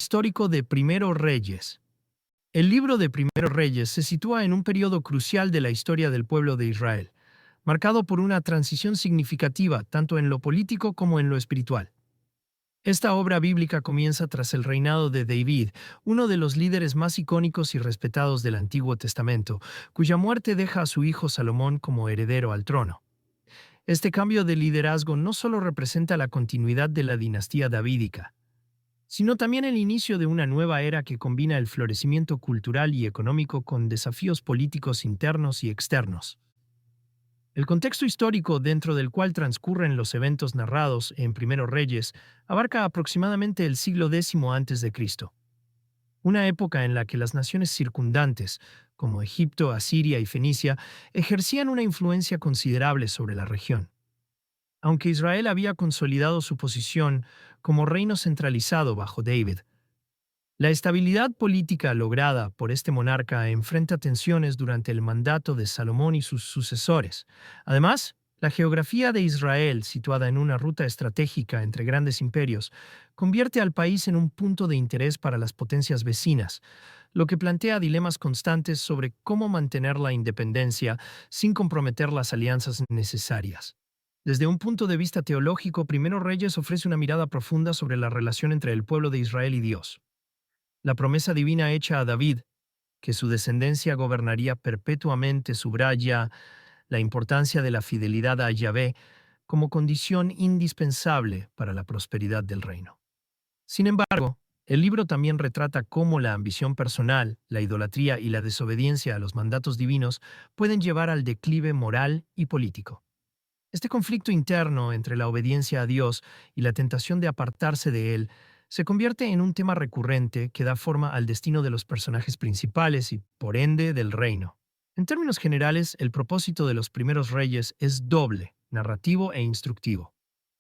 histórico de Primero Reyes. El libro de Primero Reyes se sitúa en un periodo crucial de la historia del pueblo de Israel, marcado por una transición significativa tanto en lo político como en lo espiritual. Esta obra bíblica comienza tras el reinado de David, uno de los líderes más icónicos y respetados del Antiguo Testamento, cuya muerte deja a su hijo Salomón como heredero al trono. Este cambio de liderazgo no solo representa la continuidad de la dinastía davídica, sino también el inicio de una nueva era que combina el florecimiento cultural y económico con desafíos políticos internos y externos. El contexto histórico dentro del cual transcurren los eventos narrados en Primero Reyes abarca aproximadamente el siglo X antes de Cristo, una época en la que las naciones circundantes, como Egipto, Asiria y Fenicia, ejercían una influencia considerable sobre la región. Aunque Israel había consolidado su posición como reino centralizado bajo David, la estabilidad política lograda por este monarca enfrenta tensiones durante el mandato de Salomón y sus sucesores. Además, la geografía de Israel, situada en una ruta estratégica entre grandes imperios, convierte al país en un punto de interés para las potencias vecinas, lo que plantea dilemas constantes sobre cómo mantener la independencia sin comprometer las alianzas necesarias. Desde un punto de vista teológico, Primero Reyes ofrece una mirada profunda sobre la relación entre el pueblo de Israel y Dios. La promesa divina hecha a David, que su descendencia gobernaría perpetuamente, subraya la importancia de la fidelidad a Yahvé como condición indispensable para la prosperidad del reino. Sin embargo, el libro también retrata cómo la ambición personal, la idolatría y la desobediencia a los mandatos divinos pueden llevar al declive moral y político. Este conflicto interno entre la obediencia a Dios y la tentación de apartarse de Él se convierte en un tema recurrente que da forma al destino de los personajes principales y, por ende, del reino. En términos generales, el propósito de los primeros reyes es doble, narrativo e instructivo.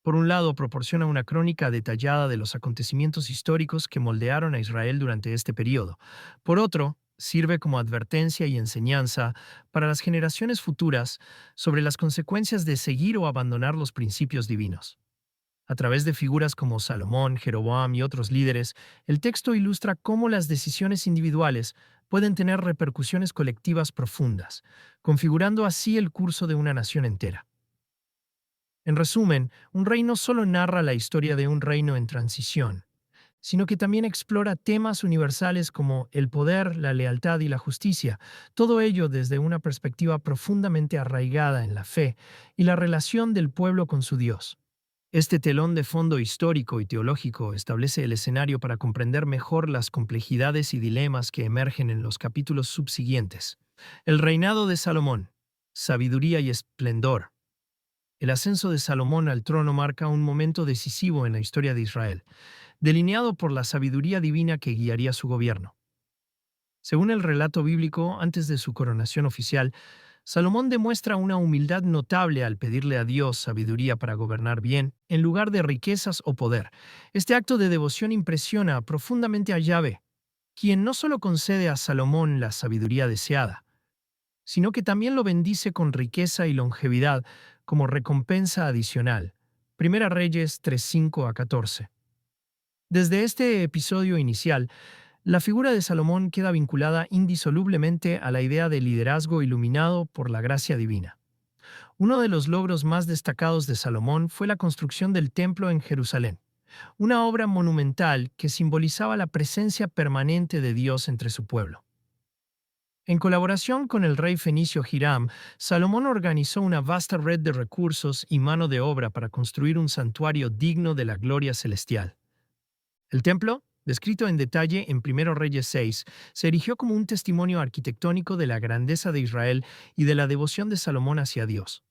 Por un lado, proporciona una crónica detallada de los acontecimientos históricos que moldearon a Israel durante este periodo. Por otro, sirve como advertencia y enseñanza para las generaciones futuras sobre las consecuencias de seguir o abandonar los principios divinos. A través de figuras como Salomón, Jeroboam y otros líderes, el texto ilustra cómo las decisiones individuales pueden tener repercusiones colectivas profundas, configurando así el curso de una nación entera. En resumen, un rey no solo narra la historia de un reino en transición, sino que también explora temas universales como el poder, la lealtad y la justicia, todo ello desde una perspectiva profundamente arraigada en la fe y la relación del pueblo con su Dios. Este telón de fondo histórico y teológico establece el escenario para comprender mejor las complejidades y dilemas que emergen en los capítulos subsiguientes. El reinado de Salomón, sabiduría y esplendor. El ascenso de Salomón al trono marca un momento decisivo en la historia de Israel, delineado por la sabiduría divina que guiaría su gobierno. Según el relato bíblico, antes de su coronación oficial, Salomón demuestra una humildad notable al pedirle a Dios sabiduría para gobernar bien, en lugar de riquezas o poder. Este acto de devoción impresiona profundamente a Yahvé, quien no solo concede a Salomón la sabiduría deseada, sino que también lo bendice con riqueza y longevidad como recompensa adicional. Primera Reyes 3:5-14. Desde este episodio inicial, la figura de Salomón queda vinculada indisolublemente a la idea de liderazgo iluminado por la gracia divina. Uno de los logros más destacados de Salomón fue la construcción del templo en Jerusalén, una obra monumental que simbolizaba la presencia permanente de Dios entre su pueblo. En colaboración con el rey fenicio Hiram, Salomón organizó una vasta red de recursos y mano de obra para construir un santuario digno de la gloria celestial. El templo, descrito en detalle en Primero Reyes 6, se erigió como un testimonio arquitectónico de la grandeza de Israel y de la devoción de Salomón hacia Dios.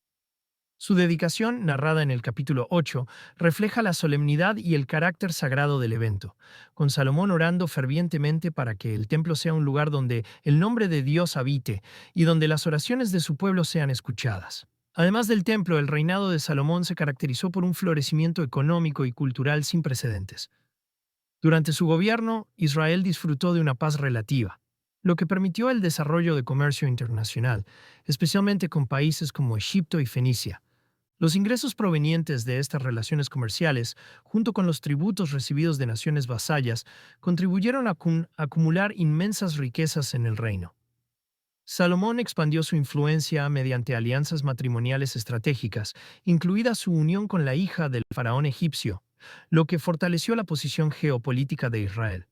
Su dedicación, narrada en el capítulo 8, refleja la solemnidad y el carácter sagrado del evento, con Salomón orando fervientemente para que el templo sea un lugar donde el nombre de Dios habite y donde las oraciones de su pueblo sean escuchadas. Además del templo, el reinado de Salomón se caracterizó por un florecimiento económico y cultural sin precedentes. Durante su gobierno, Israel disfrutó de una paz relativa, lo que permitió el desarrollo de comercio internacional, especialmente con países como Egipto y Fenicia. Los ingresos provenientes de estas relaciones comerciales, junto con los tributos recibidos de naciones vasallas, contribuyeron a acumular inmensas riquezas en el reino. Salomón expandió su influencia mediante alianzas matrimoniales estratégicas, incluida su unión con la hija del faraón egipcio, lo que fortaleció la posición geopolítica de Israel.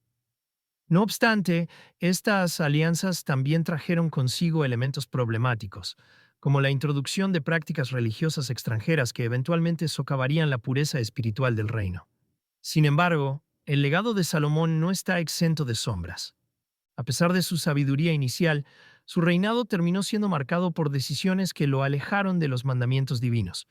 No obstante, estas alianzas también trajeron consigo elementos problemáticos, como la introducción de prácticas religiosas extranjeras que eventualmente socavarían la pureza espiritual del reino. Sin embargo, el legado de Salomón no está exento de sombras. A pesar de su sabiduría inicial, su reinado terminó siendo marcado por decisiones que lo alejaron de los mandamientos divinos.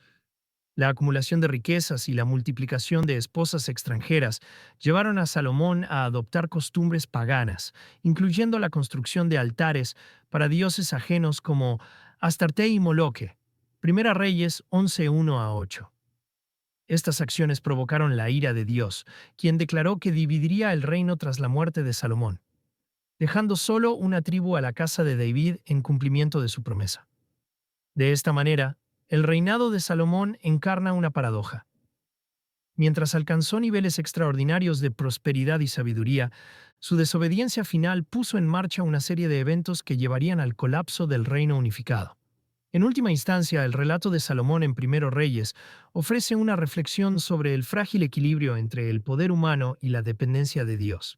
La acumulación de riquezas y la multiplicación de esposas extranjeras llevaron a Salomón a adoptar costumbres paganas, incluyendo la construcción de altares para dioses ajenos como Astarte y Moloque. Primera Reyes 11:1-8. Estas acciones provocaron la ira de Dios, quien declaró que dividiría el reino tras la muerte de Salomón, dejando solo una tribu a la casa de David en cumplimiento de su promesa. De esta manera, el reinado de Salomón encarna una paradoja. Mientras alcanzó niveles extraordinarios de prosperidad y sabiduría, su desobediencia final puso en marcha una serie de eventos que llevarían al colapso del reino unificado. En última instancia, el relato de Salomón en Primero Reyes ofrece una reflexión sobre el frágil equilibrio entre el poder humano y la dependencia de Dios.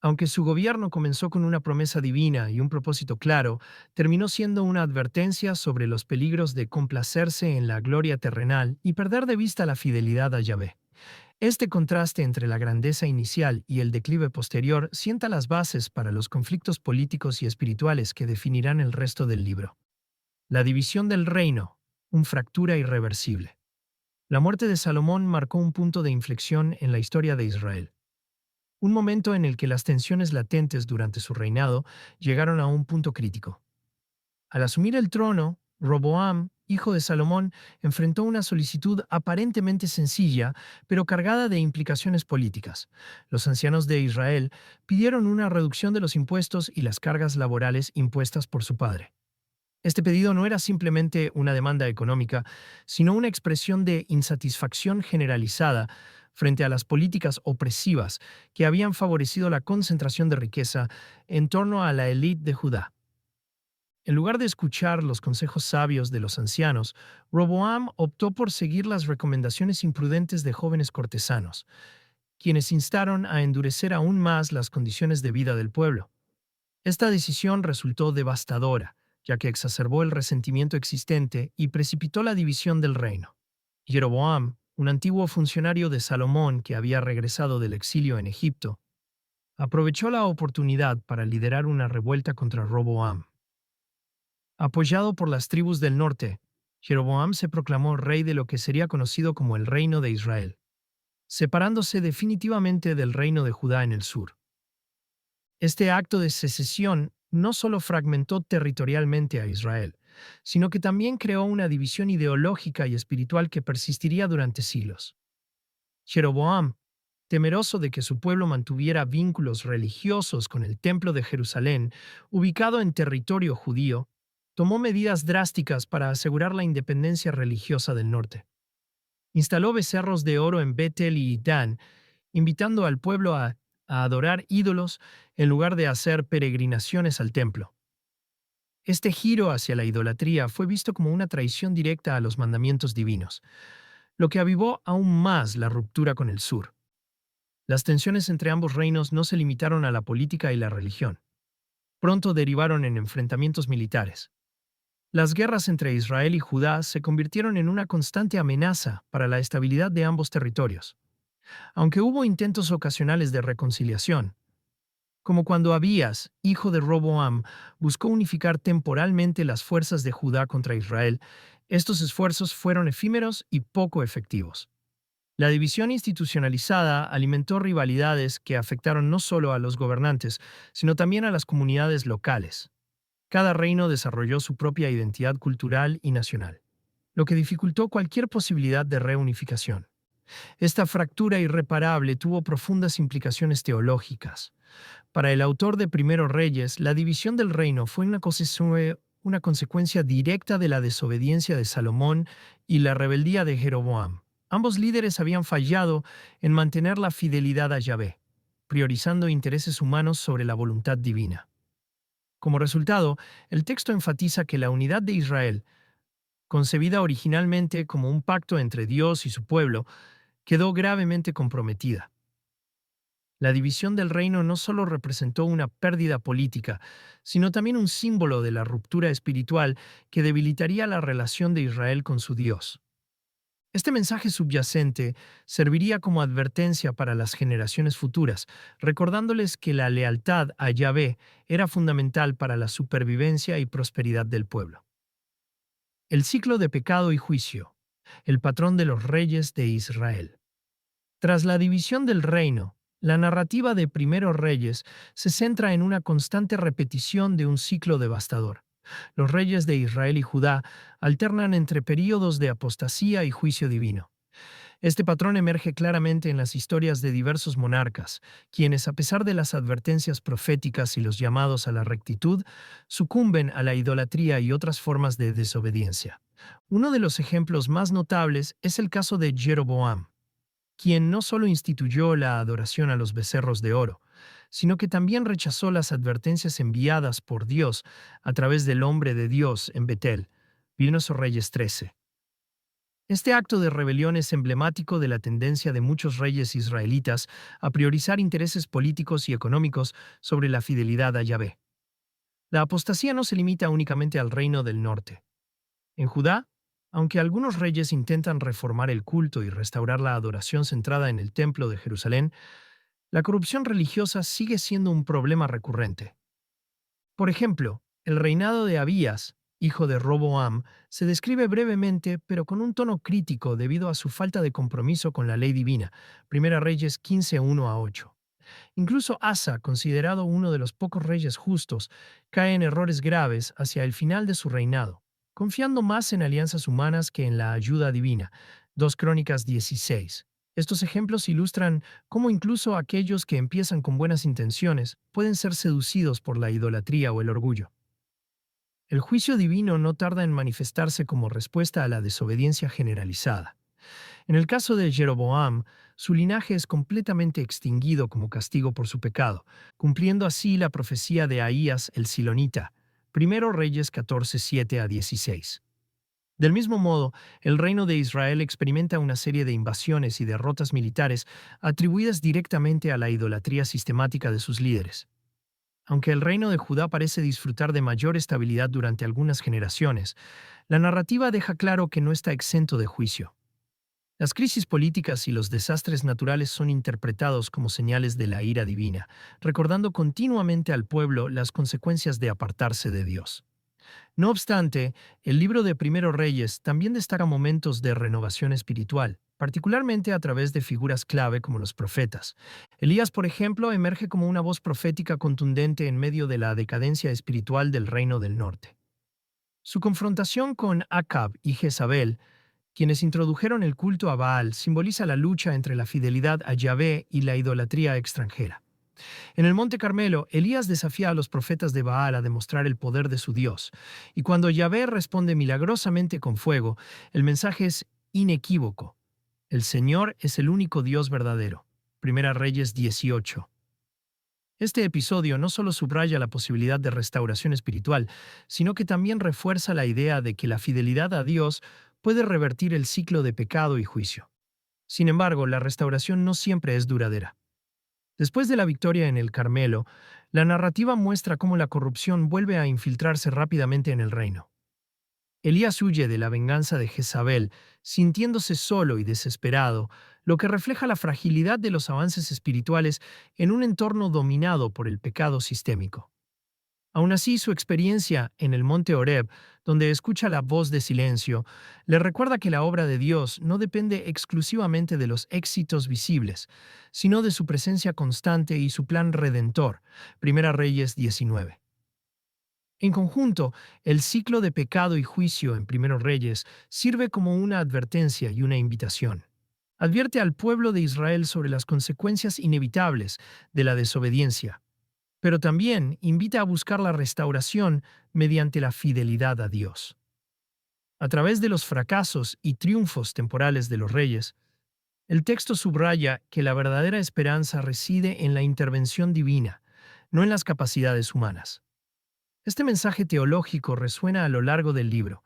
Aunque su gobierno comenzó con una promesa divina y un propósito claro, terminó siendo una advertencia sobre los peligros de complacerse en la gloria terrenal y perder de vista la fidelidad a Yahvé. Este contraste entre la grandeza inicial y el declive posterior sienta las bases para los conflictos políticos y espirituales que definirán el resto del libro. La división del reino, una fractura irreversible. La muerte de Salomón marcó un punto de inflexión en la historia de Israel. Un momento en el que las tensiones latentes durante su reinado llegaron a un punto crítico. Al asumir el trono, Roboam, hijo de Salomón, enfrentó una solicitud aparentemente sencilla, pero cargada de implicaciones políticas. Los ancianos de Israel pidieron una reducción de los impuestos y las cargas laborales impuestas por su padre. Este pedido no era simplemente una demanda económica, sino una expresión de insatisfacción generalizada frente a las políticas opresivas que habían favorecido la concentración de riqueza en torno a la élite de Judá. En lugar de escuchar los consejos sabios de los ancianos, Roboam optó por seguir las recomendaciones imprudentes de jóvenes cortesanos, quienes instaron a endurecer aún más las condiciones de vida del pueblo. Esta decisión resultó devastadora, ya que exacerbó el resentimiento existente y precipitó la división del reino. Jeroboam, un antiguo funcionario de Salomón que había regresado del exilio en Egipto, aprovechó la oportunidad para liderar una revuelta contra Roboam. Apoyado por las tribus del norte, Jeroboam se proclamó rey de lo que sería conocido como el Reino de Israel, separándose definitivamente del reino de Judá en el sur. Este acto de secesión no solo fragmentó territorialmente a Israel, sino que también creó una división ideológica y espiritual que persistiría durante siglos. Jeroboam, temeroso de que su pueblo mantuviera vínculos religiosos con el Templo de Jerusalén, ubicado en territorio judío, tomó medidas drásticas para asegurar la independencia religiosa del norte. Instaló becerros de oro en Betel y Dan, invitando al pueblo a adorar ídolos en lugar de hacer peregrinaciones al templo. Este giro hacia la idolatría fue visto como una traición directa a los mandamientos divinos, lo que avivó aún más la ruptura con el sur. Las tensiones entre ambos reinos no se limitaron a la política y la religión. Pronto derivaron en enfrentamientos militares. Las guerras entre Israel y Judá se convirtieron en una constante amenaza para la estabilidad de ambos territorios. Aunque hubo intentos ocasionales de reconciliación, como cuando Abías, hijo de Roboam, buscó unificar temporalmente las fuerzas de Judá contra Israel, estos esfuerzos fueron efímeros y poco efectivos. La división institucionalizada alimentó rivalidades que afectaron no solo a los gobernantes, sino también a las comunidades locales. Cada reino desarrolló su propia identidad cultural y nacional, lo que dificultó cualquier posibilidad de reunificación. Esta fractura irreparable tuvo profundas implicaciones teológicas. Para el autor de Primero Reyes, la división del reino fue una consecuencia directa de la desobediencia de Salomón y la rebeldía de Jeroboam. Ambos líderes habían fallado en mantener la fidelidad a Yahvé, priorizando intereses humanos sobre la voluntad divina. Como resultado, el texto enfatiza que la unidad de Israel, concebida originalmente como un pacto entre Dios y su pueblo, quedó gravemente comprometida. La división del reino no solo representó una pérdida política, sino también un símbolo de la ruptura espiritual que debilitaría la relación de Israel con su Dios. Este mensaje subyacente serviría como advertencia para las generaciones futuras, recordándoles que la lealtad a Yahvé era fundamental para la supervivencia y prosperidad del pueblo. El ciclo de pecado y juicio, el patrón de los reyes de Israel. Tras la división del reino, la narrativa de Primeros Reyes se centra en una constante repetición de un ciclo devastador. Los reyes de Israel y Judá alternan entre períodos de apostasía y juicio divino. Este patrón emerge claramente en las historias de diversos monarcas, quienes, a pesar de las advertencias proféticas y los llamados a la rectitud, sucumben a la idolatría y otras formas de desobediencia. Uno de los ejemplos más notables es el caso de Jeroboam, quien no solo instituyó la adoración a los becerros de oro, sino que también rechazó las advertencias enviadas por Dios a través del hombre de Dios en Betel. Vimos Reyes 13. Este acto de rebelión es emblemático de la tendencia de muchos reyes israelitas a priorizar intereses políticos y económicos sobre la fidelidad a Yahvé. La apostasía no se limita únicamente al reino del norte. En Judá, aunque algunos reyes intentan reformar el culto y restaurar la adoración centrada en el templo de Jerusalén, la corrupción religiosa sigue siendo un problema recurrente. Por ejemplo, el reinado de Abías, hijo de Roboam, se describe brevemente pero con un tono crítico debido a su falta de compromiso con la ley divina. Primera Reyes 15, 1-8. Incluso Asa, considerado uno de los pocos reyes justos, cae en errores graves hacia el final de su reinado, confiando más en alianzas humanas que en la ayuda divina. 2 Crónicas 16. Estos ejemplos ilustran cómo incluso aquellos que empiezan con buenas intenciones pueden ser seducidos por la idolatría o el orgullo. El juicio divino no tarda en manifestarse como respuesta a la desobediencia generalizada. En el caso de Jeroboam, su linaje es completamente extinguido como castigo por su pecado, cumpliendo así la profecía de Ahías el Silonita, Primero Reyes 14, 7-16. Del mismo modo, el reino de Israel experimenta una serie de invasiones y derrotas militares atribuidas directamente a la idolatría sistemática de sus líderes. Aunque el reino de Judá parece disfrutar de mayor estabilidad durante algunas generaciones, la narrativa deja claro que no está exento de juicio. Las crisis políticas y los desastres naturales son interpretados como señales de la ira divina, recordando continuamente al pueblo las consecuencias de apartarse de Dios. No obstante, el libro de Primeros Reyes también destaca momentos de renovación espiritual, particularmente a través de figuras clave como los profetas. Elías, por ejemplo, emerge como una voz profética contundente en medio de la decadencia espiritual del reino del norte. Su confrontación con Acab y Jezabel, quienes introdujeron el culto a Baal, simboliza la lucha entre la fidelidad a Yahvé y la idolatría extranjera. En el Monte Carmelo, Elías desafía a los profetas de Baal a demostrar el poder de su Dios, y cuando Yahvé responde milagrosamente con fuego, el mensaje es inequívoco. El Señor es el único Dios verdadero. Primera Reyes 18. Este episodio no solo subraya la posibilidad de restauración espiritual, sino que también refuerza la idea de que la fidelidad a Dios puede revertir el ciclo de pecado y juicio. Sin embargo, la restauración no siempre es duradera. Después de la victoria en el Carmelo, la narrativa muestra cómo la corrupción vuelve a infiltrarse rápidamente en el reino. Elías huye de la venganza de Jezabel, sintiéndose solo y desesperado, lo que refleja la fragilidad de los avances espirituales en un entorno dominado por el pecado sistémico. Aún así, su experiencia en el monte Horeb, donde escucha la voz de silencio, le recuerda que la obra de Dios no depende exclusivamente de los éxitos visibles, sino de su presencia constante y su plan redentor. Primera Reyes 19. En conjunto, el ciclo de pecado y juicio en Primeros Reyes sirve como una advertencia y una invitación. Advierte al pueblo de Israel sobre las consecuencias inevitables de la desobediencia. pero también invita a buscar la restauración mediante la fidelidad a Dios. A través de los fracasos y triunfos temporales de los reyes, el texto subraya que la verdadera esperanza reside en la intervención divina, no en las capacidades humanas. Este mensaje teológico resuena a lo largo del libro,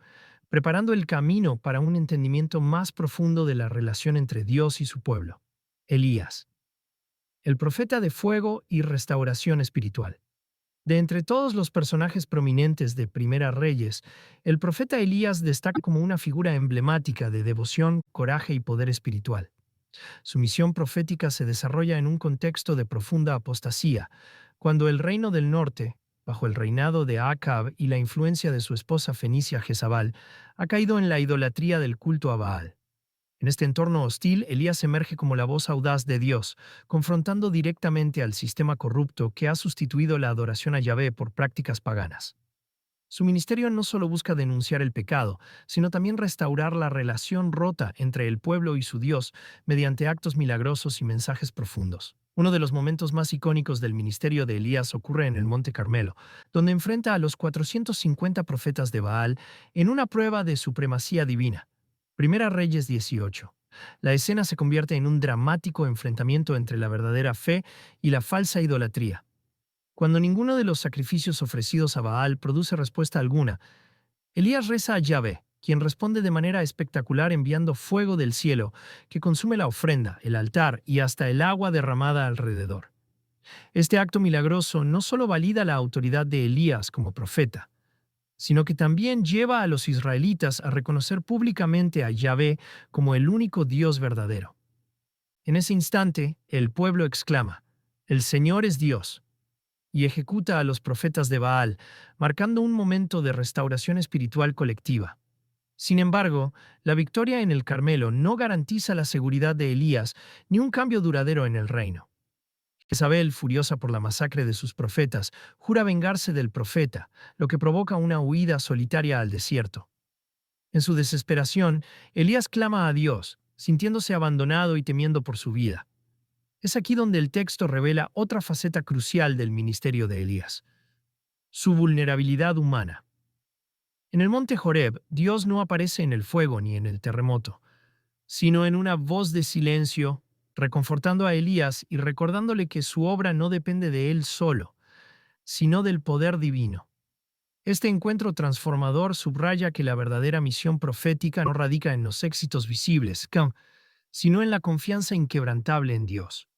preparando el camino para un entendimiento más profundo de la relación entre Dios y su pueblo. Elías, el profeta de fuego y restauración espiritual. De entre todos los personajes prominentes de Primera Reyes, el profeta Elías destaca como una figura emblemática de devoción, coraje y poder espiritual. Su misión profética se desarrolla en un contexto de profunda apostasía, cuando el reino del norte, bajo el reinado de Acab y la influencia de su esposa fenicia Jezabel, ha caído en la idolatría del culto a Baal. En este entorno hostil, Elías emerge como la voz audaz de Dios, confrontando directamente al sistema corrupto que ha sustituido la adoración a Yahvé por prácticas paganas. Su ministerio no solo busca denunciar el pecado, sino también restaurar la relación rota entre el pueblo y su Dios mediante actos milagrosos y mensajes profundos. Uno de los momentos más icónicos del ministerio de Elías ocurre en el Monte Carmelo, donde enfrenta a los 450 profetas de Baal en una prueba de supremacía divina. Primera Reyes 18. La escena se convierte en un dramático enfrentamiento entre la verdadera fe y la falsa idolatría. Cuando ninguno de los sacrificios ofrecidos a Baal produce respuesta alguna, Elías reza a Yahvé, quien responde de manera espectacular enviando fuego del cielo, que consume la ofrenda, el altar y hasta el agua derramada alrededor. Este acto milagroso no solo valida la autoridad de Elías como profeta, sino que también lleva a los israelitas a reconocer públicamente a Yahvé como el único Dios verdadero. En ese instante, el pueblo exclama: «El Señor es Dios», y ejecuta a los profetas de Baal, marcando un momento de restauración espiritual colectiva. Sin embargo, la victoria en el Carmelo no garantiza la seguridad de Elías ni un cambio duradero en el reino. Jezabel, furiosa por la masacre de sus profetas, jura vengarse del profeta, lo que provoca una huida solitaria al desierto. En su desesperación, Elías clama a Dios, sintiéndose abandonado y temiendo por su vida. Es aquí donde el texto revela otra faceta crucial del ministerio de Elías: su vulnerabilidad humana. En el monte Joreb, Dios no aparece en el fuego ni en el terremoto, sino en una voz de silencio, reconfortando a Elías y recordándole que su obra no depende de él solo, sino del poder divino. Este encuentro transformador subraya que la verdadera misión profética no radica en los éxitos visibles, sino en la confianza inquebrantable en Dios.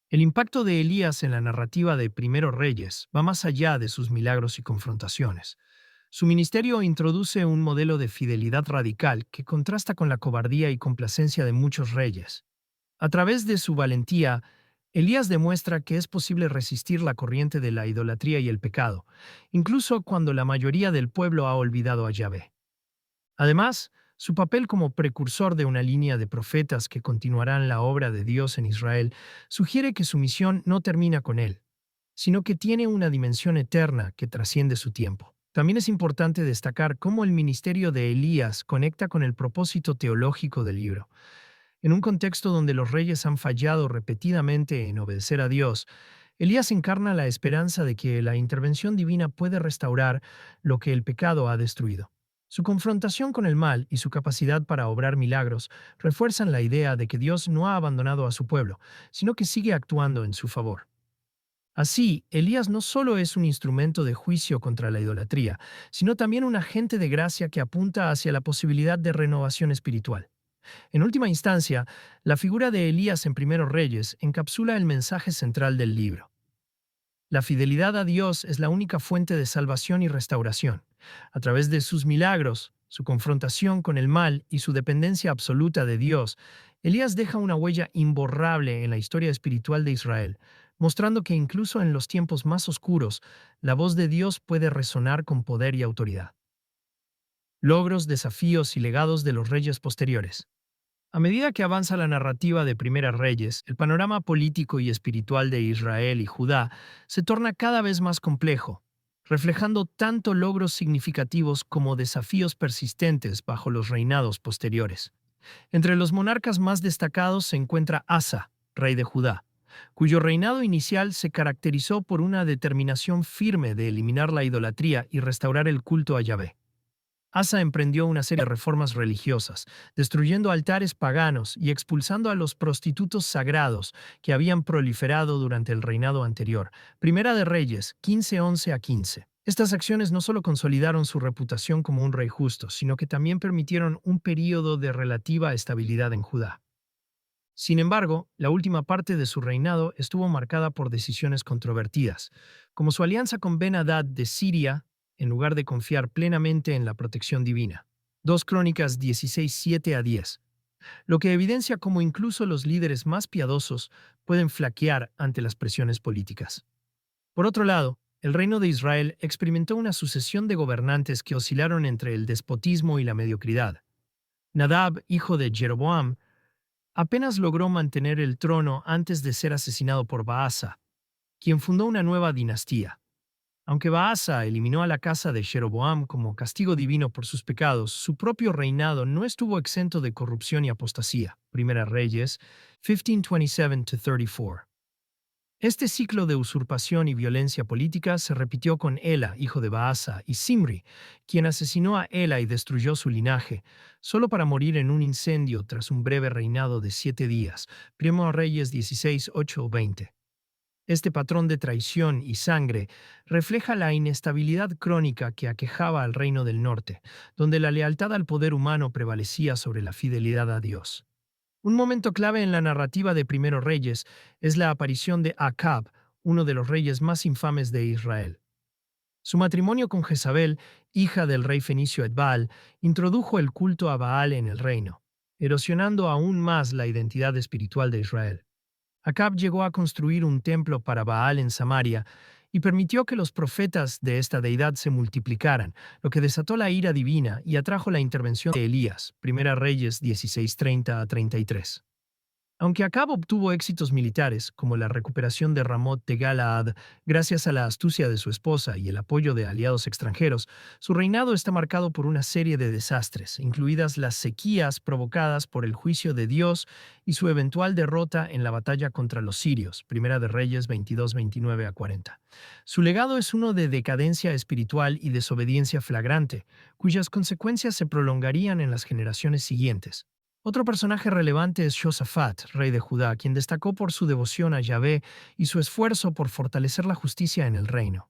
El impacto de Elías en la narrativa de Primeros Reyes va más allá de sus milagros y confrontaciones. Su ministerio introduce un modelo de fidelidad radical que contrasta con la cobardía y complacencia de muchos reyes. A través de su valentía, Elías demuestra que es posible resistir la corriente de la idolatría y el pecado, incluso cuando la mayoría del pueblo ha olvidado a Yahvé. Además, su papel como precursor de una línea de profetas que continuarán la obra de Dios en Israel sugiere que su misión no termina con él, sino que tiene una dimensión eterna que trasciende su tiempo. También es importante destacar cómo el ministerio de Elías conecta con el propósito teológico del libro. En un contexto donde los reyes han fallado repetidamente en obedecer a Dios, Elías encarna la esperanza de que la intervención divina puede restaurar lo que el pecado ha destruido. Su confrontación con el mal y su capacidad para obrar milagros refuerzan la idea de que Dios no ha abandonado a su pueblo, sino que sigue actuando en su favor. Así, Elías no solo es un instrumento de juicio contra la idolatría, sino también un agente de gracia que apunta hacia la posibilidad de renovación espiritual. En última instancia, la figura de Elías en Primeros Reyes encapsula el mensaje central del libro. La fidelidad a Dios es la única fuente de salvación y restauración. A través de sus milagros, su confrontación con el mal y su dependencia absoluta de Dios, Elías deja una huella imborrable en la historia espiritual de Israel, mostrando que incluso en los tiempos más oscuros, la voz de Dios puede resonar con poder y autoridad. Logros, desafíos y legados de los reyes posteriores. A medida que avanza la narrativa de Primeras Reyes, el panorama político y espiritual de Israel y Judá se torna cada vez más complejo, reflejando tanto logros significativos como desafíos persistentes bajo los reinados posteriores. Entre los monarcas más destacados se encuentra Asa, rey de Judá. cuyo reinado inicial se caracterizó por una determinación firme de eliminar la idolatría y restaurar el culto a Yahvé. Asa emprendió una serie de reformas religiosas, destruyendo altares paganos y expulsando a los prostitutos sagrados que habían proliferado durante el reinado anterior. Primera de Reyes, 15:11 a 15. Estas acciones no solo consolidaron su reputación como un rey justo, sino que también permitieron un período de relativa estabilidad en Judá. Sin embargo, la última parte de su reinado estuvo marcada por decisiones controvertidas, como su alianza con Ben-Hadad de Siria, en lugar de confiar plenamente en la protección divina. 2 Crónicas 16:7 a 10, lo que evidencia cómo incluso los líderes más piadosos pueden flaquear ante las presiones políticas. Por otro lado, el reino de Israel experimentó una sucesión de gobernantes que oscilaron entre el despotismo y la mediocridad. Nadab, hijo de Jeroboam, apenas logró mantener el trono antes de ser asesinado por Baasa, quien fundó una nueva dinastía. Aunque Baasa eliminó a la casa de Jeroboam como castigo divino por sus pecados, su propio reinado no estuvo exento de corrupción y apostasía. Primera Reyes 15:27-34. Este ciclo de usurpación y violencia política se repitió con Ela, hijo de Baasa, y Zimri, quien asesinó a Ela y destruyó su linaje, solo para morir en un incendio tras un breve reinado de 7 días. Primera Reyes 16:8-20. Este patrón de traición y sangre refleja la inestabilidad crónica que aquejaba al reino del norte, donde la lealtad al poder humano prevalecía sobre la fidelidad a Dios. Un momento clave en la narrativa de Primero Reyes es la aparición de Acab, uno de los reyes más infames de Israel. Su matrimonio con Jezabel, hija del rey fenicio Etbaal, introdujo el culto a Baal en el reino, erosionando aún más la identidad espiritual de Israel. Acab llegó a construir un templo para Baal en Samaria y permitió que los profetas de esta deidad se multiplicaran, lo que desató la ira divina y atrajo la intervención de Elías. Primera Reyes 16:30 a 33. Aunque Acab obtuvo éxitos militares, como la recuperación de Ramot de Galaad, gracias a la astucia de su esposa y el apoyo de aliados extranjeros, su reinado está marcado por una serie de desastres, incluidas las sequías provocadas por el juicio de Dios y su eventual derrota en la batalla contra los sirios, Primera de Reyes 22:29 a 40. Su legado es uno de decadencia espiritual y desobediencia flagrante, cuyas consecuencias se prolongarían en las generaciones siguientes. Otro personaje relevante es Josafat, rey de Judá, quien destacó por su devoción a Yahvé y su esfuerzo por fortalecer la justicia en el reino.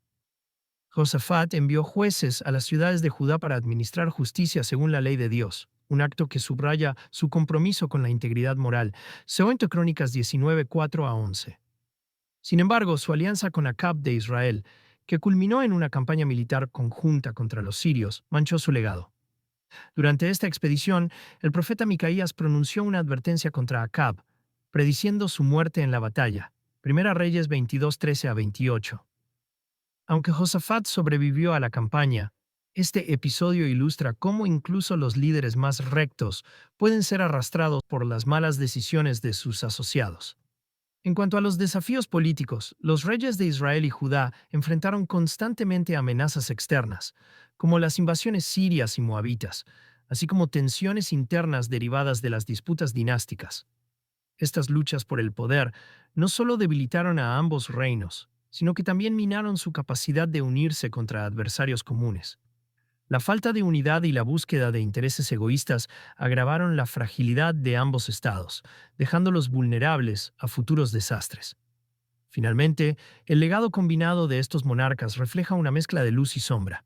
Josafat envió jueces a las ciudades de Judá para administrar justicia según la ley de Dios, un acto que subraya su compromiso con la integridad moral. Segundo Crónicas 19:4 a 11. Sin embargo, su alianza con Acab de Israel, que culminó en una campaña militar conjunta contra los sirios, manchó su legado. Durante esta expedición, el profeta Micaías pronunció una advertencia contra Acab, prediciendo su muerte en la batalla. Primera Reyes 22:13 a 28. Aunque Josafat sobrevivió a la campaña, este episodio ilustra cómo incluso los líderes más rectos pueden ser arrastrados por las malas decisiones de sus asociados. En cuanto a los desafíos políticos, los reyes de Israel y Judá enfrentaron constantemente amenazas externas, como las invasiones sirias y moabitas, así como tensiones internas derivadas de las disputas dinásticas. Estas luchas por el poder no solo debilitaron a ambos reinos, sino que también minaron su capacidad de unirse contra adversarios comunes. La falta de unidad y la búsqueda de intereses egoístas agravaron la fragilidad de ambos estados, dejándolos vulnerables a futuros desastres. Finalmente, el legado combinado de estos monarcas refleja una mezcla de luz y sombra.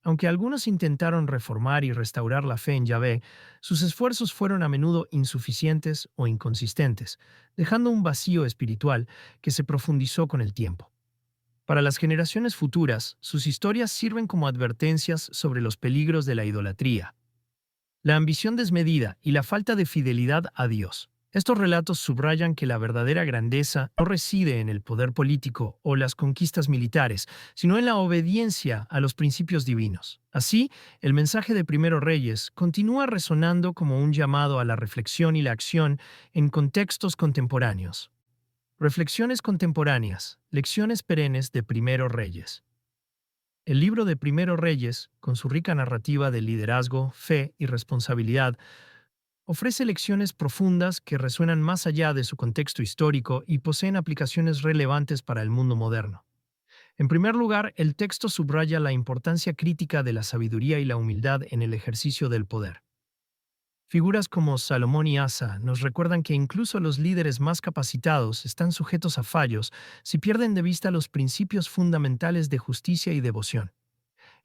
Aunque algunos intentaron reformar y restaurar la fe en Yahvé, sus esfuerzos fueron a menudo insuficientes o inconsistentes, dejando un vacío espiritual que se profundizó con el tiempo. Para las generaciones futuras, sus historias sirven como advertencias sobre los peligros de la idolatría, la ambición desmedida y la falta de fidelidad a Dios. Estos relatos subrayan que la verdadera grandeza no reside en el poder político o las conquistas militares, sino en la obediencia a los principios divinos. Así, el mensaje de Primero Reyes continúa resonando como un llamado a la reflexión y la acción en contextos contemporáneos. Reflexiones contemporáneas, lecciones perennes de Primero Reyes. El libro de Primero Reyes, con su rica narrativa de liderazgo, fe y responsabilidad, ofrece lecciones profundas que resuenan más allá de su contexto histórico y poseen aplicaciones relevantes para el mundo moderno. En primer lugar, el texto subraya la importancia crítica de la sabiduría y la humildad en el ejercicio del poder. Figuras como Salomón y Asa nos recuerdan que incluso los líderes más capacitados están sujetos a fallos si pierden de vista los principios fundamentales de justicia y devoción.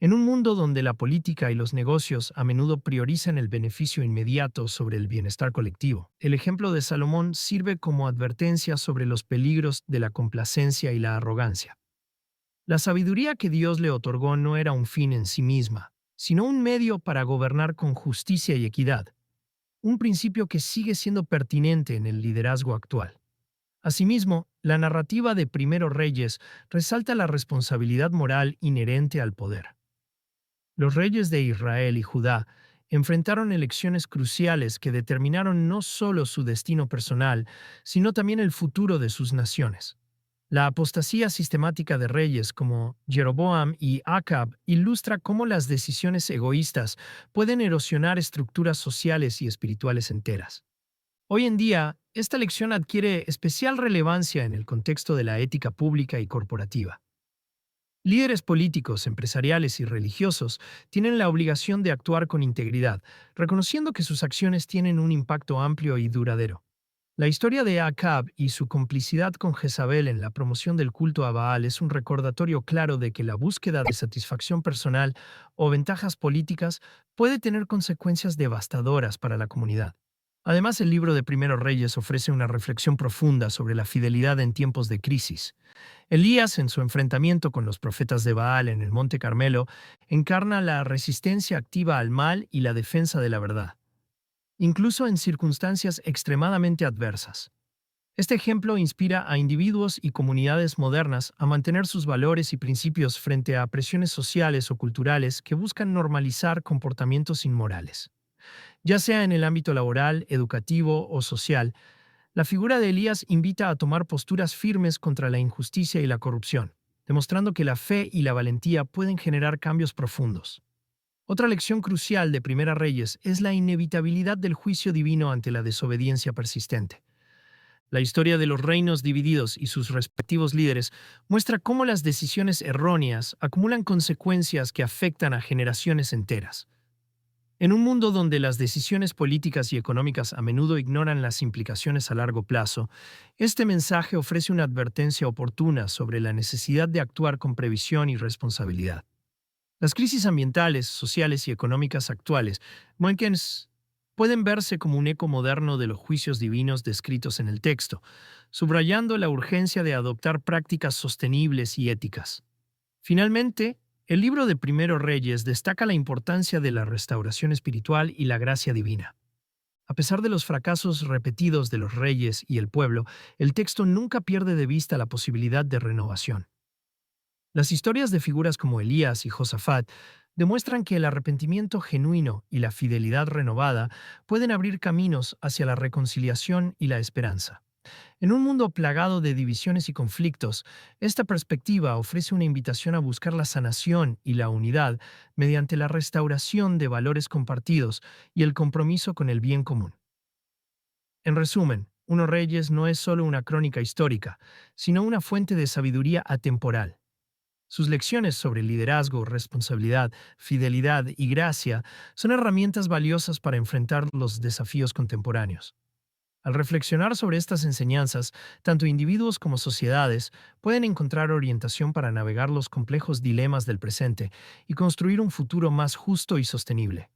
En un mundo donde la política y los negocios a menudo priorizan el beneficio inmediato sobre el bienestar colectivo, el ejemplo de Salomón sirve como advertencia sobre los peligros de la complacencia y la arrogancia. La sabiduría que Dios le otorgó no era un fin en sí misma, sino un medio para gobernar con justicia y equidad, un principio que sigue siendo pertinente en el liderazgo actual. Asimismo, la narrativa de Primero Reyes resalta la responsabilidad moral inherente al poder. Los reyes de Israel y Judá enfrentaron elecciones cruciales que determinaron no solo su destino personal, sino también el futuro de sus naciones. La apostasía sistemática de reyes como Jeroboam y Acab ilustra cómo las decisiones egoístas pueden erosionar estructuras sociales y espirituales enteras. Hoy en día, esta lección adquiere especial relevancia en el contexto de la ética pública y corporativa. Líderes políticos, empresariales y religiosos tienen la obligación de actuar con integridad, reconociendo que sus acciones tienen un impacto amplio y duradero. La historia de Acab y su complicidad con Jezabel en la promoción del culto a Baal es un recordatorio claro de que la búsqueda de satisfacción personal o ventajas políticas puede tener consecuencias devastadoras para la comunidad. Además, el libro de Primeros Reyes ofrece una reflexión profunda sobre la fidelidad en tiempos de crisis. Elías, en su enfrentamiento con los profetas de Baal en el Monte Carmelo, encarna la resistencia activa al mal y la defensa de la verdad, incluso en circunstancias extremadamente adversas. Este ejemplo inspira a individuos y comunidades modernas a mantener sus valores y principios frente a presiones sociales o culturales que buscan normalizar comportamientos inmorales. Ya sea en el ámbito laboral, educativo o social, la figura de Elías invita a tomar posturas firmes contra la injusticia y la corrupción, demostrando que la fe y la valentía pueden generar cambios profundos. Otra lección crucial de Primera Reyes es la inevitabilidad del juicio divino ante la desobediencia persistente. La historia de los reinos divididos y sus respectivos líderes muestra cómo las decisiones erróneas acumulan consecuencias que afectan a generaciones enteras. En un mundo donde las decisiones políticas y económicas a menudo ignoran las implicaciones a largo plazo, este mensaje ofrece una advertencia oportuna sobre la necesidad de actuar con previsión y responsabilidad. Las crisis ambientales, sociales y económicas actuales pueden verse como un eco moderno de los juicios divinos descritos en el texto, subrayando la urgencia de adoptar prácticas sostenibles y éticas. Finalmente, el libro de Primero Reyes destaca la importancia de la restauración espiritual y la gracia divina. A pesar de los fracasos repetidos de los reyes y el pueblo, el texto nunca pierde de vista la posibilidad de renovación. Las historias de figuras como Elías y Josafat demuestran que el arrepentimiento genuino y la fidelidad renovada pueden abrir caminos hacia la reconciliación y la esperanza. En un mundo plagado de divisiones y conflictos, esta perspectiva ofrece una invitación a buscar la sanación y la unidad mediante la restauración de valores compartidos y el compromiso con el bien común. En resumen, Uno Reyes no es solo una crónica histórica, sino una fuente de sabiduría atemporal. Sus lecciones sobre liderazgo, responsabilidad, fidelidad y gracia son herramientas valiosas para enfrentar los desafíos contemporáneos. Al reflexionar sobre estas enseñanzas, tanto individuos como sociedades pueden encontrar orientación para navegar los complejos dilemas del presente y construir un futuro más justo y sostenible.